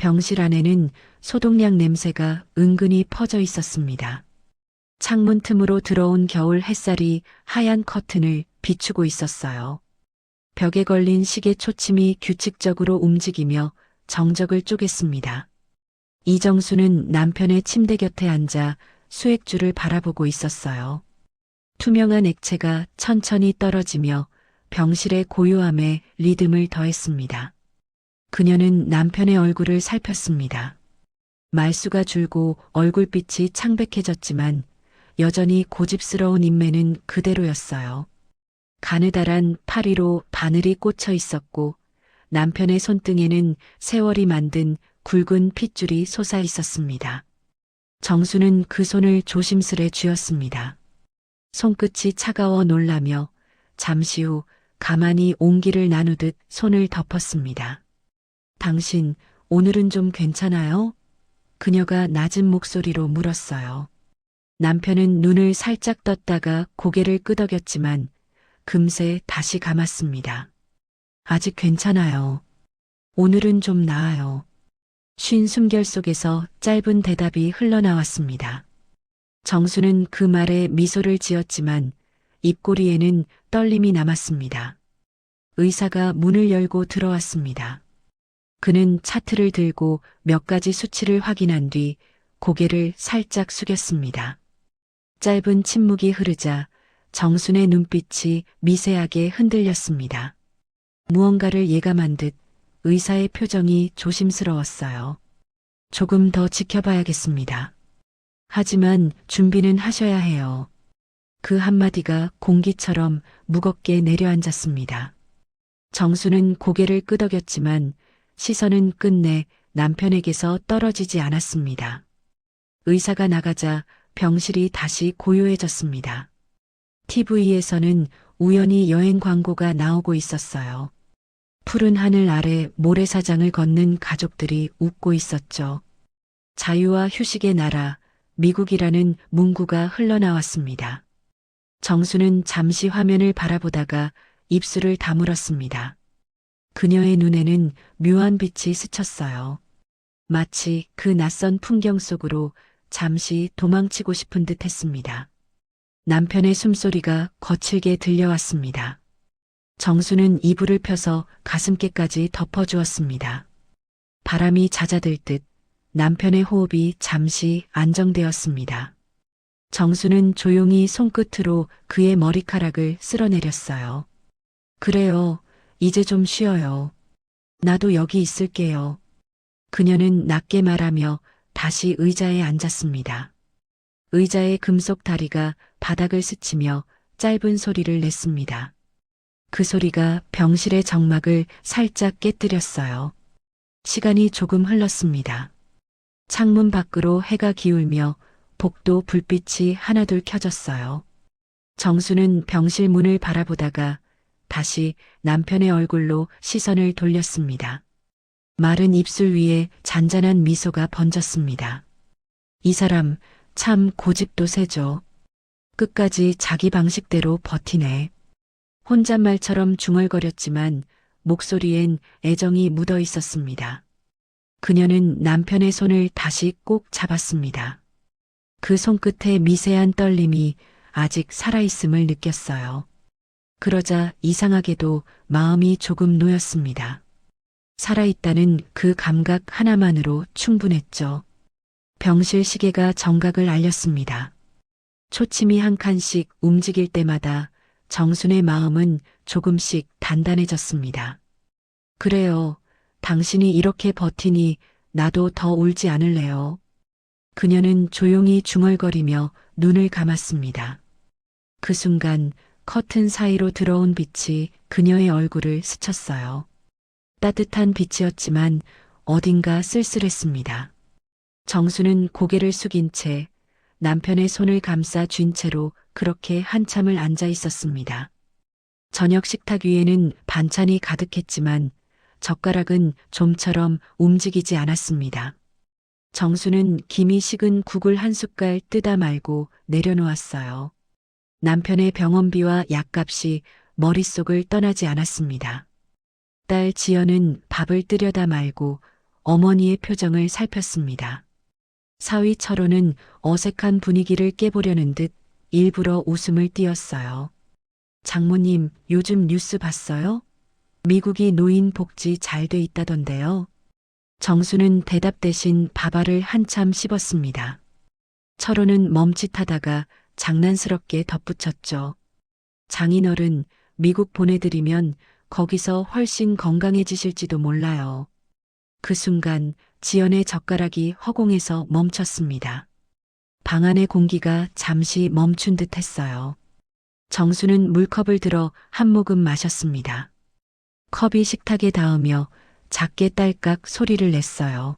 병실 안에는 소독약 냄새가 은근히 퍼져 있었습니다. 창문 틈으로 들어온 겨울 햇살이 하얀 커튼을 비추고 있었어요. 벽에 걸린 시계 초침이 규칙적으로 움직이며 정적을 쪼갰습니다. 이정수는 남편의 침대 곁에 앉아 수액줄을 바라보고 있었어요. 투명한 액체가 천천히 떨어지며 병실의 고요함에 리듬을 더했습니다. 그녀는 남편의 얼굴을 살폈습니다. 말수가 줄고 얼굴빛이 창백해졌지만 여전히 고집스러운 인매는 그대로였어요. 가느다란 파리로 바늘이 꽂혀 있었고 남편의 손등에는 세월이 만든 굵은 핏줄이 솟아 있었습니다. 정수는 그 손을 조심스레 쥐었습니다. 손끝이 차가워 놀라며 잠시 후 가만히 온기를 나누듯 손을 덮었습니다. 당신, 오늘은 좀 괜찮아요? 그녀가 낮은 목소리로 물었어요. 남편은 눈을 살짝 떴다가 고개를 끄덕였지만 금세 다시 감았습니다. 아직 괜찮아요. 오늘은 좀 나아요. 쉰 숨결 속에서 짧은 대답이 흘러나왔습니다. 정수는 그 말에 미소를 지었지만 입꼬리에는 떨림이 남았습니다. 의사가 문을 열고 들어왔습니다. 그는 차트를 들고 몇 가지 수치를 확인한 뒤 고개를 살짝 숙였습니다. 짧은 침묵이 흐르자 정순의 눈빛이 미세하게 흔들렸습니다. 무언가를 예감한 듯 의사의 표정이 조심스러웠어요. 조금 더 지켜봐야겠습니다. 하지만 준비는 하셔야 해요. 그 한마디가 공기처럼 무겁게 내려앉았습니다. 정수는 고개를 끄덕였지만 시선은 끝내 남편에게서 떨어지지 않았습니다. 의사가 나가자 병실이 다시 고요해졌습니다. TV에서는 우연히 여행 광고가 나오고 있었어요. 푸른 하늘 아래 모래사장을 걷는 가족들이 웃고 있었죠. 자유와 휴식의 나라, 미국이라는 문구가 흘러나왔습니다. 정수는 잠시 화면을 바라보다가 입술을 다물었습니다. 그녀의 눈에는 묘한 빛이 스쳤어요. 마치 그 낯선 풍경 속으로 잠시 도망치고 싶은 듯 했습니다. 남편의 숨소리가 거칠게 들려왔습니다. 정수는 이불을 펴서 가슴께까지 덮어주었습니다. 바람이 잦아들 듯 남편의 호흡이 잠시 안정되었습니다. 정수는 조용히 손끝으로 그의 머리카락을 쓸어내렸어요. 그래요. 이제 좀 쉬어요. 나도 여기 있을게요. 그녀는 낮게 말하며 다시 의자에 앉았습니다. 의자의 금속 다리가 바닥을 스치며 짧은 소리를 냈습니다. 그 소리가 병실의 정막을 살짝 깨뜨렸어요. 시간이 조금 흘렀습니다. 창문 밖으로 해가 기울며 복도 불빛이 하나둘 켜졌어요. 정수는 병실 문을 바라보다가 다시 남편의 얼굴로 시선을 돌렸습니다. 마른 입술 위에 잔잔한 미소가 번졌습니다. 이 사람 참 고집도 세죠. 끝까지 자기 방식대로 버티네. 혼잣말처럼 중얼거렸지만 목소리엔 애정이 묻어 있었습니다. 그녀는 남편의 손을 다시 꼭 잡았습니다. 그 손끝의 미세한 떨림이 아직 살아있음을 느꼈어요. 그러자 이상하게도 마음이 조금 놓였습니다. 살아있다는 그 감각 하나만으로 충분했죠. 병실 시계가 정각을 알렸습니다. 초침이 한 칸씩 움직일 때마다 정순의 마음은 조금씩 단단해졌습니다. 그래요. 당신이 이렇게 버티니 나도 더 울지 않을래요. 그녀는 조용히 중얼거리며 눈을 감았습니다. 그 순간 커튼 사이로 들어온 빛이 그녀의 얼굴을 스쳤어요. 따뜻한 빛이었지만 어딘가 쓸쓸했습니다. 정수는 고개를 숙인 채 남편의 손을 감싸 쥔 채로 그렇게 한참을 앉아 있었습니다. 저녁 식탁 위에는 반찬이 가득했지만 젓가락은 좀처럼 움직이지 않았습니다. 정수는 김이 식은 국을 한 숟갈 뜨다 말고 내려놓았어요. 남편의 병원비와 약값이 머릿속을 떠나지 않았습니다. 딸 지연은 밥을 뜨려다 말고 어머니의 표정을 살폈습니다. 사위 철호는 어색한 분위기를 깨보려는 듯 일부러 웃음을 띄었어요. 장모님, 요즘 뉴스 봤어요? 미국이 노인 복지 잘 돼 있다던데요. 정수는 대답 대신 밥알을 한참 씹었습니다. 철호는 멈칫하다가 장난스럽게 덧붙였죠. 장인어른, 미국 보내드리면 거기서 훨씬 건강해지실지도 몰라요. 그 순간 지연의 젓가락이 허공에서 멈췄습니다. 방 안의 공기가 잠시 멈춘 듯 했어요. 정수는 물컵을 들어 한 모금 마셨습니다. 컵이 식탁에 닿으며 작게 딸깍 소리를 냈어요.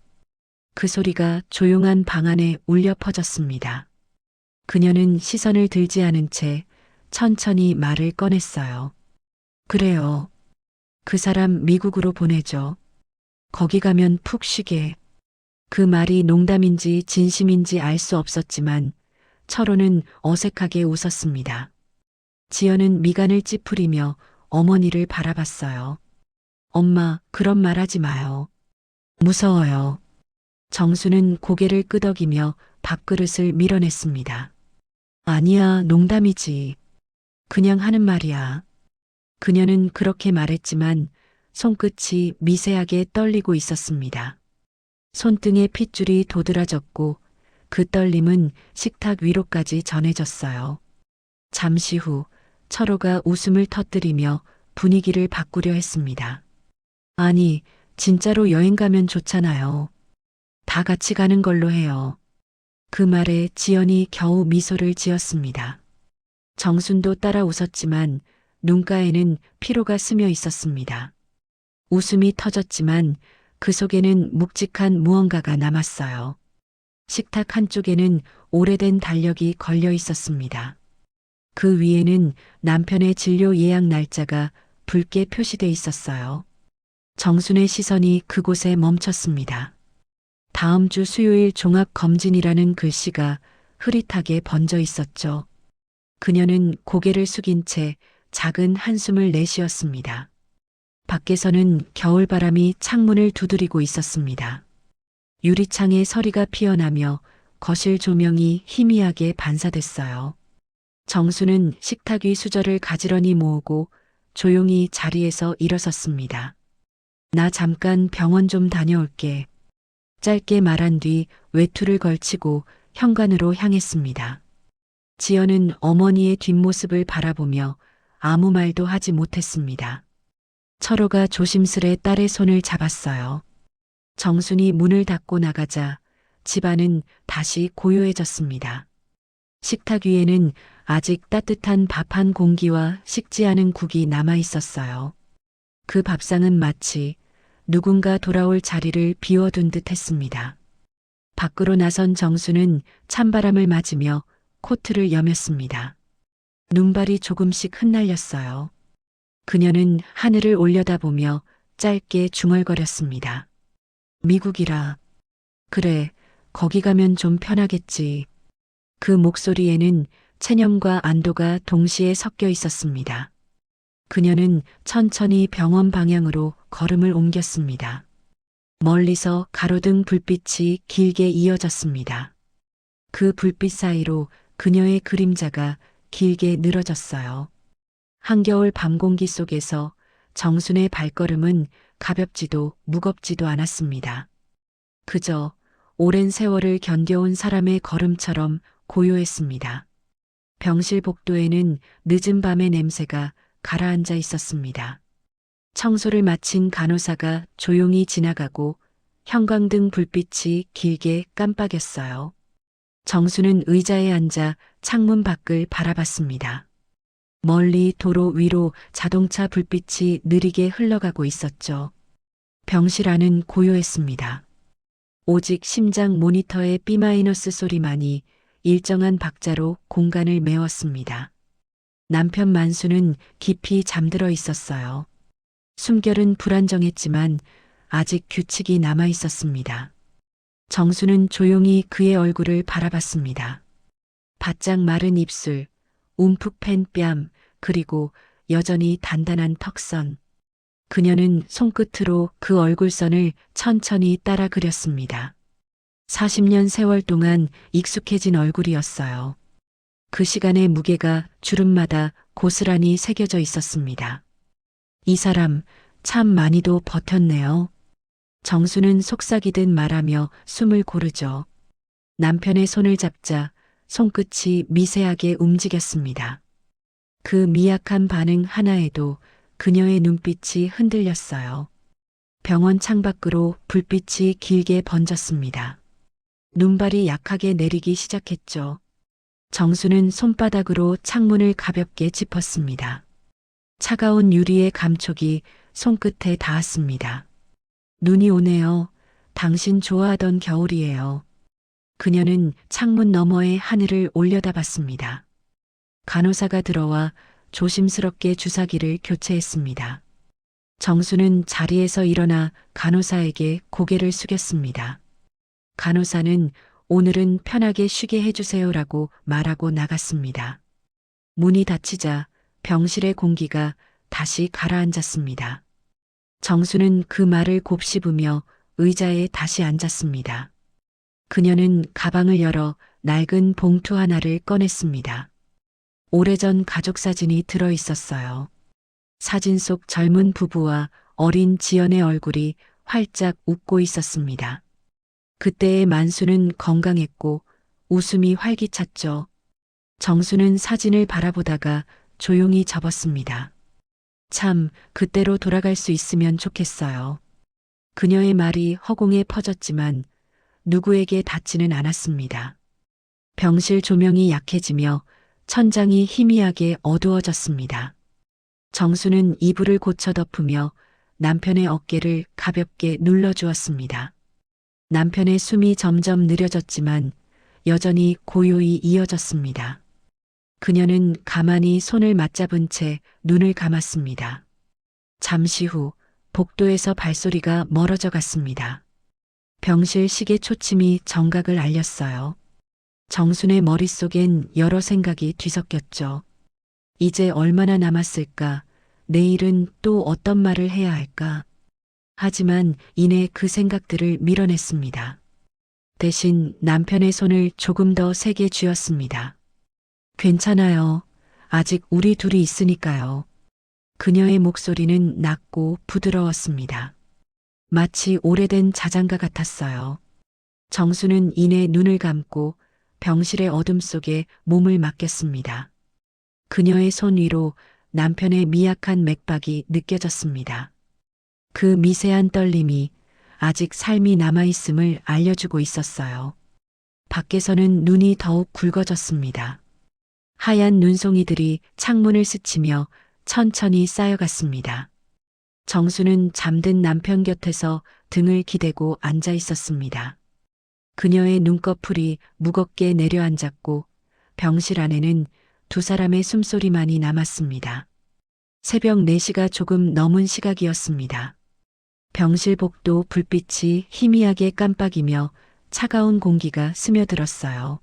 그 소리가 조용한 방 안에 울려 퍼졌습니다. 그녀는 시선을 들지 않은 채 천천히 말을 꺼냈어요. 그래요. 그 사람 미국으로 보내죠. 거기 가면 푹 쉬게. 그 말이 농담인지 진심인지 알 수 없었지만 철호는 어색하게 웃었습니다. 지연은 미간을 찌푸리며 어머니를 바라봤어요. 엄마, 그런 말 하지 마요. 무서워요. 정수는 고개를 끄덕이며 밥그릇을 밀어냈습니다. 아니야, 농담이지. 그냥 하는 말이야. 그녀는 그렇게 말했지만 손끝이 미세하게 떨리고 있었습니다. 손등에 핏줄이 도드라졌고 그 떨림은 식탁 위로까지 전해졌어요. 잠시 후 철호가 웃음을 터뜨리며 분위기를 바꾸려 했습니다. 아니, 진짜로 여행 가면 좋잖아요. 다 같이 가는 걸로 해요. 그 말에 지연이 겨우 미소를 지었습니다. 정순도 따라 웃었지만 눈가에는 피로가 스며 있었습니다. 웃음이 터졌지만 그 속에는 묵직한 무언가가 남았어요. 식탁 한쪽에는 오래된 달력이 걸려 있었습니다. 그 위에는 남편의 진료 예약 날짜가 붉게 표시돼 있었어요. 정순의 시선이 그곳에 멈췄습니다. 다음 주 수요일 종합검진이라는 글씨가 흐릿하게 번져 있었죠. 그녀는 고개를 숙인 채 작은 한숨을 내쉬었습니다. 밖에서는 겨울바람이 창문을 두드리고 있었습니다. 유리창에 서리가 피어나며 거실 조명이 희미하게 반사됐어요. 정수는 식탁 위 수저를 가지런히 모으고 조용히 자리에서 일어섰습니다. 나 잠깐 병원 좀 다녀올게. 짧게 말한 뒤 외투를 걸치고 현관으로 향했습니다. 지연은 어머니의 뒷모습을 바라보며 아무 말도 하지 못했습니다. 철호가 조심스레 딸의 손을 잡았어요. 정순이 문을 닫고 나가자 집안은 다시 고요해졌습니다. 식탁 위에는 아직 따뜻한 밥 한 공기와 식지 않은 국이 남아 있었어요. 그 밥상은 마치 누군가 돌아올 자리를 비워둔 듯 했습니다. 밖으로 나선 정수는 찬바람을 맞으며 코트를 여몄습니다. 눈발이 조금씩 흩날렸어요. 그녀는 하늘을 올려다보며 짧게 중얼거렸습니다. 미국이라. 그래, 거기 가면 좀 편하겠지. 그 목소리에는 체념과 안도가 동시에 섞여 있었습니다. 그녀는 천천히 병원 방향으로 걸음을 옮겼습니다. 멀리서 가로등 불빛이 길게 이어졌습니다. 그 불빛 사이로 그녀의 그림자가 길게 늘어졌어요. 한겨울 밤 공기 속에서 정순의 발걸음은 가볍지도 무겁지도 않았습니다. 그저 오랜 세월을 견뎌온 사람의 걸음처럼 고요했습니다. 병실 복도에는 늦은 밤의 냄새가 가라앉아 있었습니다. 청소를 마친 간호사가 조용히 지나가고 형광등 불빛이 길게 깜빡였어요. 정수는 의자에 앉아 창문 밖을 바라봤습니다. 멀리 도로 위로 자동차 불빛이 느리게 흘러가고 있었죠. 병실 안은 고요했습니다. 오직 심장 모니터의 B- 소리만이 일정한 박자로 공간을 메웠습니다. 남편 만수는 깊이 잠들어 있었어요. 숨결은 불안정했지만 아직 규칙이 남아 있었습니다. 정수는 조용히 그의 얼굴을 바라봤습니다. 바짝 마른 입술, 움푹 팬 뺨, 그리고 여전히 단단한 턱선. 그녀는 손끝으로 그 얼굴선을 천천히 따라 그렸습니다. 40년 세월 동안 익숙해진 얼굴이었어요. 그 시간의 무게가 주름마다 고스란히 새겨져 있었습니다. 이 사람 참 많이도 버텼네요. 정수는 속삭이듯 말하며 숨을 고르죠. 남편의 손을 잡자 손끝이 미세하게 움직였습니다. 그 미약한 반응 하나에도 그녀의 눈빛이 흔들렸어요. 병원 창밖으로 불빛이 길게 번졌습니다. 눈발이 약하게 내리기 시작했죠. 정수는 손바닥으로 창문을 가볍게 짚었습니다. 차가운 유리의 감촉이 손끝에 닿았습니다. 눈이 오네요. 당신 좋아하던 겨울이에요. 그녀는 창문 너머의 하늘을 올려다봤습니다. 간호사가 들어와 조심스럽게 주사기를 교체했습니다. 정수는 자리에서 일어나 간호사에게 고개를 숙였습니다. 간호사는 오늘은 편하게 쉬게 해주세요라고 말하고 나갔습니다. 문이 닫히자 병실의 공기가 다시 가라앉았습니다. 정수는 그 말을 곱씹으며 의자에 다시 앉았습니다. 그녀는 가방을 열어 낡은 봉투 하나를 꺼냈습니다. 오래전 가족 사진이 들어 있었어요. 사진 속 젊은 부부와 어린 지연의 얼굴이 활짝 웃고 있었습니다. 그때의 만수는 건강했고 웃음이 활기찼죠. 정수는 사진을 바라보다가 조용히 접었습니다. 참, 그때로 돌아갈 수 있으면 좋겠어요. 그녀의 말이 허공에 퍼졌지만 누구에게 닿지는 않았습니다. 병실 조명이 약해지며 천장이 희미하게 어두워졌습니다. 정수는 이불을 고쳐 덮으며 남편의 어깨를 가볍게 눌러주었습니다. 남편의 숨이 점점 느려졌지만 여전히 고요히 이어졌습니다. 그녀는 가만히 손을 맞잡은 채 눈을 감았습니다. 잠시 후 복도에서 발소리가 멀어져 갔습니다. 병실 시계 초침이 정각을 알렸어요. 정순의 머릿속엔 여러 생각이 뒤섞였죠. 이제 얼마나 남았을까? 내일은 또 어떤 말을 해야 할까? 하지만 이내 그 생각들을 밀어냈습니다. 대신 남편의 손을 조금 더 세게 쥐었습니다. 괜찮아요. 아직 우리 둘이 있으니까요. 그녀의 목소리는 낮고 부드러웠습니다. 마치 오래된 자장가 같았어요. 정수는 이내 눈을 감고 병실의 어둠 속에 몸을 맡겼습니다. 그녀의 손 위로 남편의 미약한 맥박이 느껴졌습니다. 그 미세한 떨림이 아직 삶이 남아있음을 알려주고 있었어요. 밖에서는 눈이 더욱 굵어졌습니다. 하얀 눈송이들이 창문을 스치며 천천히 쌓여갔습니다. 정수는 잠든 남편 곁에서 등을 기대고 앉아 있었습니다. 그녀의 눈꺼풀이 무겁게 내려앉았고 병실 안에는 두 사람의 숨소리만이 남았습니다. 새벽 4시가 조금 넘은 시각이었습니다. 병실 복도 불빛이 희미하게 깜빡이며 차가운 공기가 스며들었어요.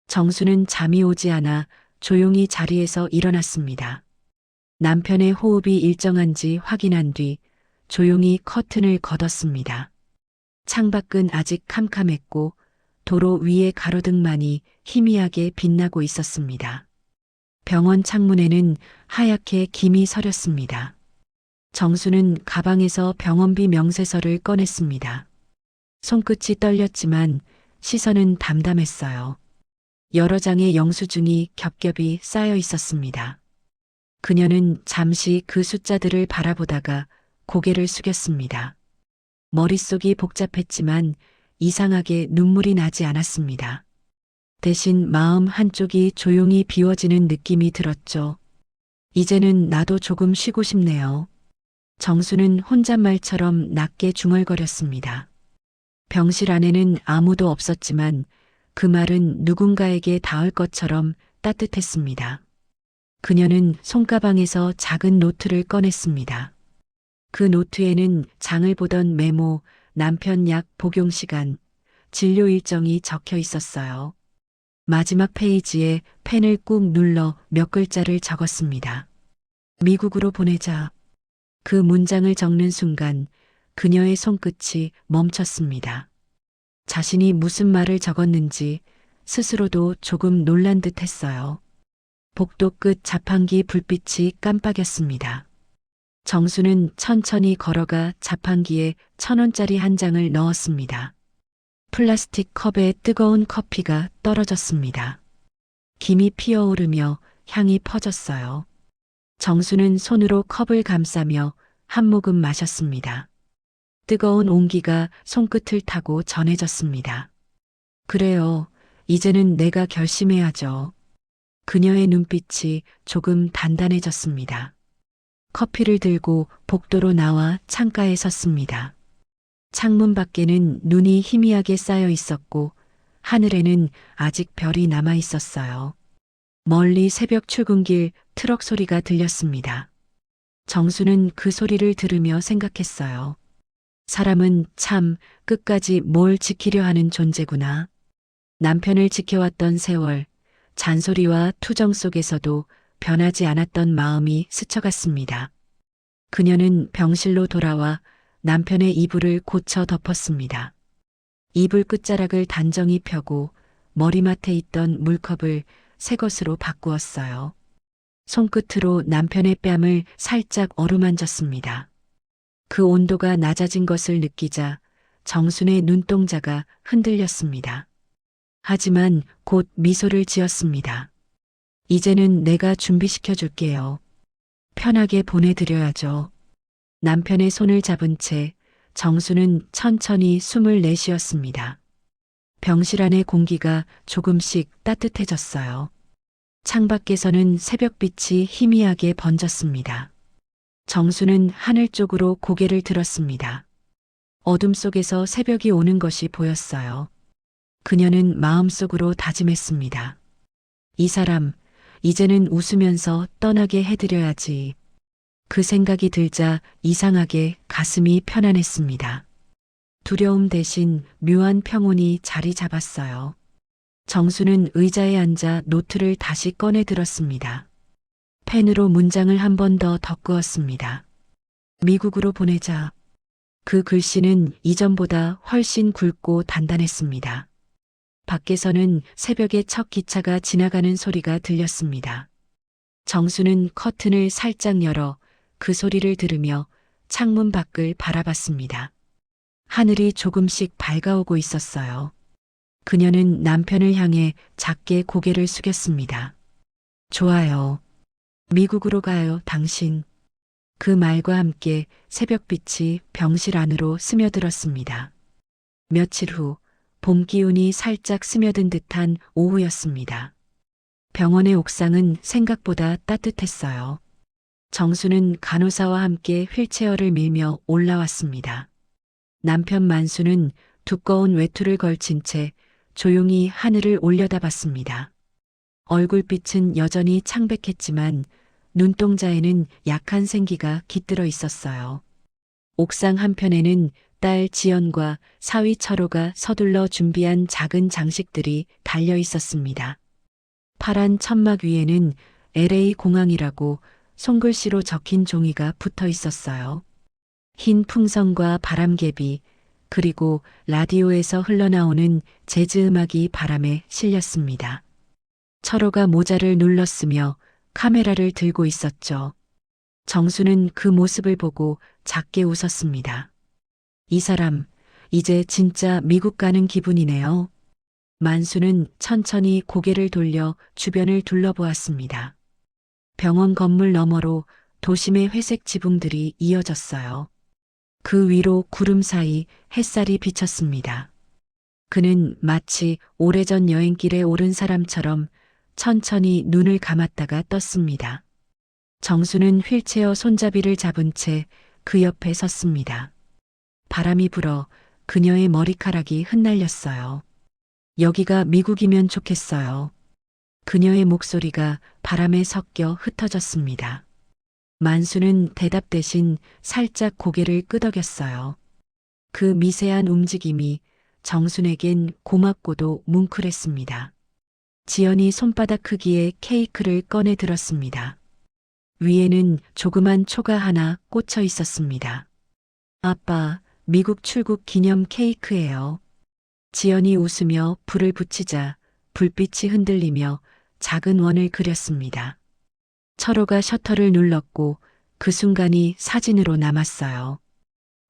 정수는 잠이 오지 않아 조용히 자리에서 일어났습니다. 남편의 호흡이 일정한지 확인한 뒤 조용히 커튼을 걷었습니다. 창밖은 아직 캄캄했고 도로 위의 가로등만이 희미하게 빛나고 있었습니다. 병원 창문에는 하얗게 김이 서렸습니다. 정수는 가방에서 병원비 명세서를 꺼냈습니다. 손끝이 떨렸지만 시선은 담담했어요. 여러 장의 영수증이 겹겹이 쌓여 있었습니다. 그녀는 잠시 그 숫자들을 바라보다가 고개를 숙였습니다. 머릿속이 복잡했지만 이상하게 눈물이 나지 않았습니다. 대신 마음 한쪽이 조용히 비워지는 느낌이 들었죠. 이제는 나도 조금 쉬고 싶네요. 정수는 혼잣말처럼 낮게 중얼거렸습니다. 병실 안에는 아무도 없었지만 그 말은 누군가에게 닿을 것처럼 따뜻했습니다. 그녀는 손가방에서 작은 노트를 꺼냈습니다. 그 노트에는 장을 보던 메모, 남편 약 복용 시간, 진료 일정이 적혀 있었어요. 마지막 페이지에 펜을 꾹 눌러 몇 글자를 적었습니다. 미국으로 보내자. 그 문장을 적는 순간 그녀의 손끝이 멈췄습니다. 자신이 무슨 말을 적었는지 스스로도 조금 놀란 듯 했어요. 복도 끝 자판기 불빛이 깜빡였습니다. 정수는 천천히 걸어가 자판기에 1,000원짜리 한 장을 넣었습니다. 플라스틱 컵에 뜨거운 커피가 떨어졌습니다. 김이 피어오르며 향이 퍼졌어요. 정수는 손으로 컵을 감싸며 한 모금 마셨습니다. 뜨거운 온기가 손끝을 타고 전해졌습니다. 그래요. 이제는 내가 결심해야죠. 그녀의 눈빛이 조금 단단해졌습니다. 커피를 들고 복도로 나와 창가에 섰습니다. 창문 밖에는 눈이 희미하게 쌓여 있었고 하늘에는 아직 별이 남아 있었어요. 멀리 새벽 출근길 트럭 소리가 들렸습니다. 정수는 그 소리를 들으며 생각했어요. 사람은 참 끝까지 뭘 지키려 하는 존재구나. 남편을 지켜왔던 세월, 잔소리와 투정 속에서도 변하지 않았던 마음이 스쳐갔습니다. 그녀는 병실로 돌아와 남편의 이불을 고쳐 덮었습니다. 이불 끝자락을 단정히 펴고 머리맡에 있던 물컵을 새 것으로 바꾸었어요. 손끝으로 남편의 뺨을 살짝 어루만졌습니다. 그 온도가 낮아진 것을 느끼자 정순의 눈동자가 흔들렸습니다. 하지만 곧 미소를 지었습니다. 이제는 내가 준비시켜 줄게요. 편하게 보내드려야죠. 남편의 손을 잡은 채 정수는 천천히 숨을 내쉬었습니다. 병실 안의 공기가 조금씩 따뜻해졌어요. 창밖에서는 새벽빛이 희미하게 번졌습니다. 정수는 하늘 쪽으로 고개를 들었습니다. 어둠 속에서 새벽이 오는 것이 보였어요. 그녀는 마음속으로 다짐했습니다. 이 사람, 이제는 웃으면서 떠나게 해드려야지. 그 생각이 들자 이상하게 가슴이 편안했습니다. 두려움 대신 묘한 평온이 자리 잡았어요. 정수는 의자에 앉아 노트를 다시 꺼내 들었습니다. 펜으로 문장을 한 번 더 덧그었습니다. 미국으로 보내자. 그 글씨는 이전보다 훨씬 굵고 단단했습니다. 밖에서는 새벽에 첫 기차가 지나가는 소리가 들렸습니다. 정수는 커튼을 살짝 열어 그 소리를 들으며 창문 밖을 바라봤습니다. 하늘이 조금씩 밝아오고 있었어요. 그녀는 남편을 향해 작게 고개를 숙였습니다. 좋아요. 미국으로 가요, 당신. 그 말과 함께 새벽빛이 병실 안으로 스며들었습니다. 며칠 후 봄 기운이 살짝 스며든 듯한 오후였습니다. 병원의 옥상은 생각보다 따뜻했어요. 정수는 간호사와 함께 휠체어를 밀며 올라왔습니다. 남편 만수는 두꺼운 외투를 걸친 채 조용히 하늘을 올려다봤습니다. 얼굴빛은 여전히 창백했지만 눈동자에는 약한 생기가 깃들어 있었어요. 옥상 한편에는 딸 지연과 사위 철호가 서둘러 준비한 작은 장식들이 달려 있었습니다. 파란 천막 위에는 LA 공항이라고 손글씨로 적힌 종이가 붙어 있었어요. 흰 풍선과 바람개비, 그리고 라디오에서 흘러나오는 재즈 음악이 바람에 실렸습니다. 철호가 모자를 눌렀으며 카메라를 들고 있었죠. 정수는 그 모습을 보고 작게 웃었습니다. 이 사람, 이제 진짜 미국 가는 기분이네요. 만수는 천천히 고개를 돌려 주변을 둘러보았습니다. 병원 건물 너머로 도심의 회색 지붕들이 이어졌어요. 그 위로 구름 사이 햇살이 비쳤습니다. 그는 마치 오래전 여행길에 오른 사람처럼 천천히 눈을 감았다가 떴습니다. 정수는 휠체어 손잡이를 잡은 채 그 옆에 섰습니다. 바람이 불어 그녀의 머리카락이 흩날렸어요. 여기가 미국이면 좋겠어요. 그녀의 목소리가 바람에 섞여 흩어졌습니다. 만수는 대답 대신 살짝 고개를 끄덕였어요. 그 미세한 움직임이 정순에겐 고맙고도 뭉클했습니다. 지연이 손바닥 크기의 케이크를 꺼내 들었습니다. 위에는 조그만 초가 하나 꽂혀 있었습니다. 아빠, 미국 출국 기념 케이크예요. 지연이 웃으며 불을 붙이자 불빛이 흔들리며 작은 원을 그렸습니다. 철호가 셔터를 눌렀고 그 순간이 사진으로 남았어요.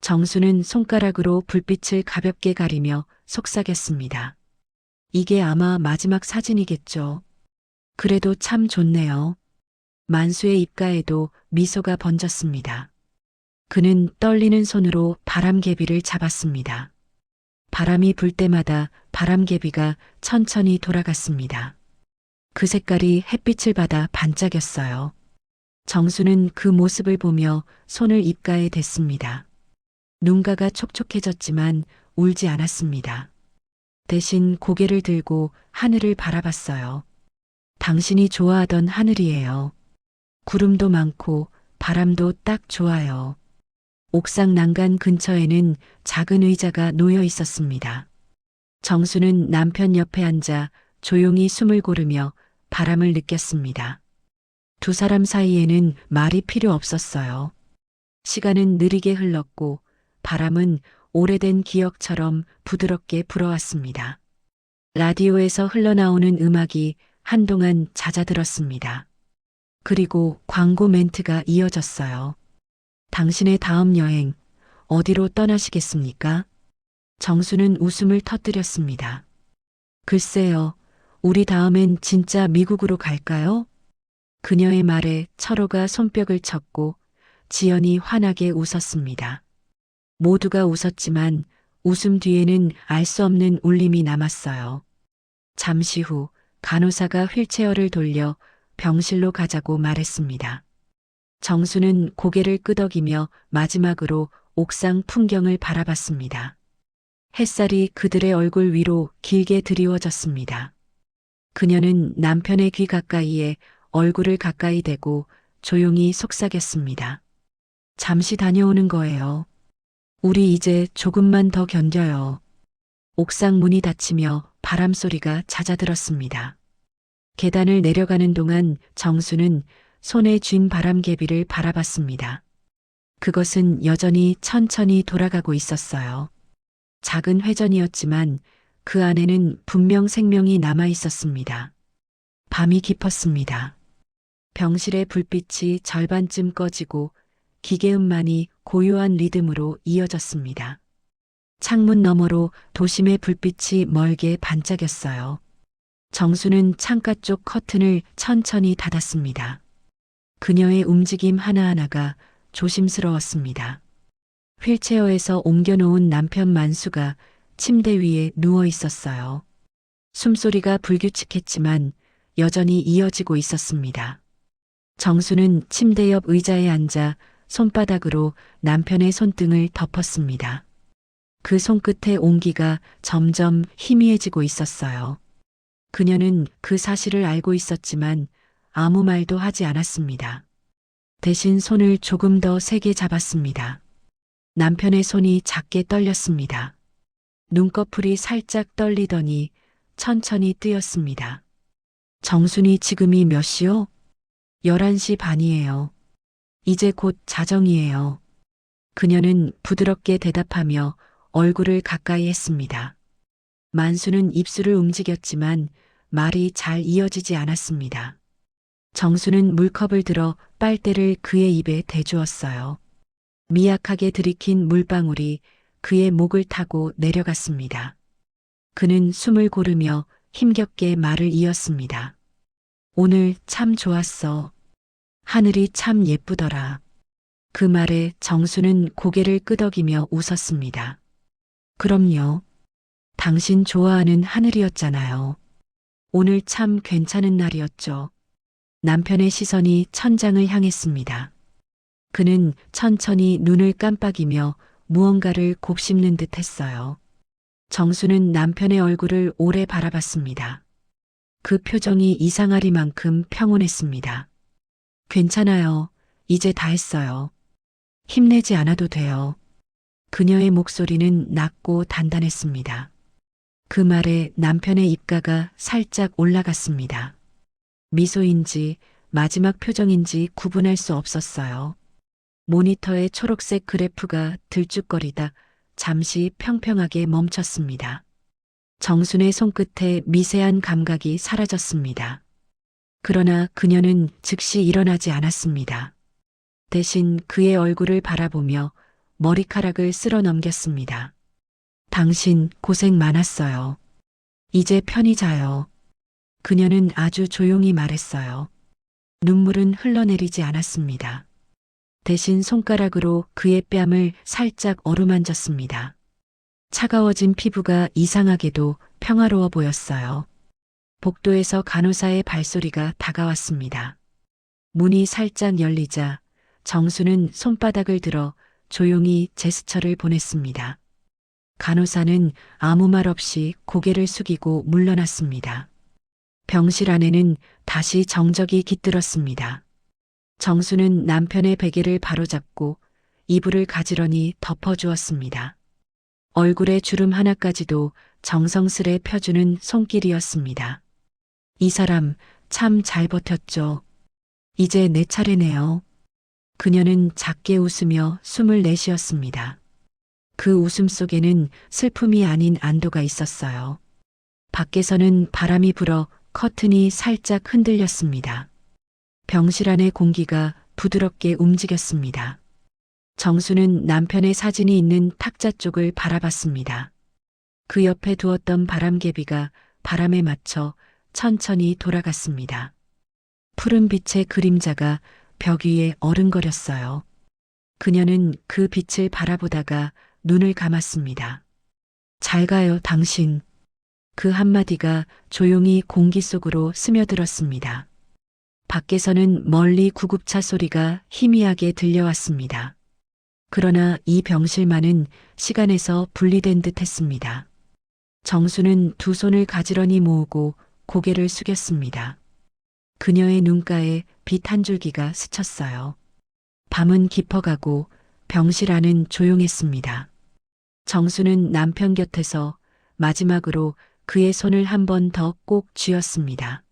정수는 손가락으로 불빛을 가볍게 가리며 속삭였습니다. 이게 아마 마지막 사진이겠죠. 그래도 참 좋네요. 만수의 입가에도 미소가 번졌습니다. 그는 떨리는 손으로 바람개비를 잡았습니다. 바람이 불 때마다 바람개비가 천천히 돌아갔습니다. 그 색깔이 햇빛을 받아 반짝였어요. 정수는 그 모습을 보며 손을 입가에 댔습니다. 눈가가 촉촉해졌지만 울지 않았습니다. 대신 고개를 들고 하늘을 바라봤어요. 당신이 좋아하던 하늘이에요. 구름도 많고 바람도 딱 좋아요. 옥상 난간 근처에는 작은 의자가 놓여 있었습니다. 정수는 남편 옆에 앉아 조용히 숨을 고르며 바람을 느꼈습니다. 두 사람 사이에는 말이 필요 없었어요. 시간은 느리게 흘렀고 바람은 오래된 기억처럼 부드럽게 불어왔습니다. 라디오에서 흘러나오는 음악이 한동안 잦아들었습니다. 그리고 광고 멘트가 이어졌어요. 당신의 다음 여행 어디로 떠나시겠습니까? 정수는 웃음을 터뜨렸습니다. 글쎄요, 우리 다음엔 진짜 미국으로 갈까요? 그녀의 말에 철호가 손뼉을 쳤고 지연이 환하게 웃었습니다. 모두가 웃었지만 웃음 뒤에는 알 수 없는 울림이 남았어요. 잠시 후 간호사가 휠체어를 돌려 병실로 가자고 말했습니다. 정수는 고개를 끄덕이며 마지막으로 옥상 풍경을 바라봤습니다. 햇살이 그들의 얼굴 위로 길게 드리워졌습니다. 그녀는 남편의 귀 가까이에 얼굴을 가까이 대고 조용히 속삭였습니다. 잠시 다녀오는 거예요. 우리 이제 조금만 더 견뎌요. 옥상 문이 닫히며 바람 소리가 잦아들었습니다. 계단을 내려가는 동안 정수는 손에 쥔 바람개비를 바라봤습니다. 그것은 여전히 천천히 돌아가고 있었어요. 작은 회전이었지만 그 안에는 분명 생명이 남아 있었습니다. 밤이 깊었습니다. 병실의 불빛이 절반쯤 꺼지고 기계음만이 고요한 리듬으로 이어졌습니다. 창문 너머로 도심의 불빛이 멀게 반짝였어요. 정수는 창가 쪽 커튼을 천천히 닫았습니다. 그녀의 움직임 하나하나가 조심스러웠습니다. 휠체어에서 옮겨놓은 남편 만수가 침대 위에 누워 있었어요. 숨소리가 불규칙했지만 여전히 이어지고 있었습니다. 정수는 침대 옆 의자에 앉아 손바닥으로 남편의 손등을 덮었습니다. 그 손끝의 온기가 점점 희미해지고 있었어요. 그녀는 그 사실을 알고 있었지만 아무 말도 하지 않았습니다. 대신 손을 조금 더 세게 잡았습니다. 남편의 손이 작게 떨렸습니다. 눈꺼풀이 살짝 떨리더니 천천히 뜨였습니다. 정순이 지금이 몇 시요? 11시 반이에요. 이제 곧 자정이에요. 그녀는 부드럽게 대답하며 얼굴을 가까이 했습니다. 만수는 입술을 움직였지만 말이 잘 이어지지 않았습니다. 정수는 물컵을 들어 빨대를 그의 입에 대주었어요. 미약하게 들이킨 물방울이 그의 목을 타고 내려갔습니다. 그는 숨을 고르며 힘겹게 말을 이었습니다. 오늘 참 좋았어. 하늘이 참 예쁘더라. 그 말에 정수는 고개를 끄덕이며 웃었습니다. 그럼요. 당신 좋아하는 하늘이었잖아요. 오늘 참 괜찮은 날이었죠. 남편의 시선이 천장을 향했습니다. 그는 천천히 눈을 깜빡이며 무언가를 곱씹는 듯 했어요. 정수는 남편의 얼굴을 오래 바라봤습니다. 그 표정이 이상하리만큼 평온했습니다. 괜찮아요. 이제 다 했어요. 힘내지 않아도 돼요. 그녀의 목소리는 낮고 단단했습니다. 그 말에 남편의 입가가 살짝 올라갔습니다. 미소인지 마지막 표정인지 구분할 수 없었어요. 모니터의 초록색 그래프가 들쭉거리다 잠시 평평하게 멈췄습니다. 정순의 손끝에 미세한 감각이 사라졌습니다. 그러나 그녀는 즉시 일어나지 않았습니다. 대신 그의 얼굴을 바라보며 머리카락을 쓸어 넘겼습니다. 당신 고생 많았어요. 이제 편히 자요. 그녀는 아주 조용히 말했어요. 눈물은 흘러내리지 않았습니다. 대신 손가락으로 그의 뺨을 살짝 어루만졌습니다. 차가워진 피부가 이상하게도 평화로워 보였어요. 복도에서 간호사의 발소리가 다가왔습니다. 문이 살짝 열리자 정수는 손바닥을 들어 조용히 제스처를 보냈습니다. 간호사는 아무 말 없이 고개를 숙이고 물러났습니다. 병실 안에는 다시 정적이 깃들었습니다. 정수는 남편의 베개를 바로잡고 이불을 가지런히 덮어주었습니다. 얼굴에 주름 하나까지도 정성스레 펴주는 손길이었습니다. 이 사람 참 잘 버텼죠. 이제 내 차례네요. 그녀는 작게 웃으며 숨을 내쉬었습니다. 그 웃음 속에는 슬픔이 아닌 안도가 있었어요. 밖에서는 바람이 불어 커튼이 살짝 흔들렸습니다. 병실 안의 공기가 부드럽게 움직였습니다. 정수는 남편의 사진이 있는 탁자 쪽을 바라봤습니다. 그 옆에 두었던 바람개비가 바람에 맞춰 천천히 돌아갔습니다. 푸른 빛의 그림자가 벽 위에 어른거렸어요. 그녀는 그 빛을 바라보다가 눈을 감았습니다. 잘 가요, 당신. 그 한마디가 조용히 공기 속으로 스며들었습니다. 밖에서는 멀리 구급차 소리가 희미하게 들려왔습니다. 그러나 이 병실만은 시간에서 분리된 듯 했습니다. 정수는 두 손을 가지런히 모으고 고개를 숙였습니다. 그녀의 눈가에 빛 한 줄기가 스쳤어요. 밤은 깊어가고 병실 안은 조용했습니다. 정수는 남편 곁에서 마지막으로 그의 손을 한 번 더 꼭 쥐었습니다.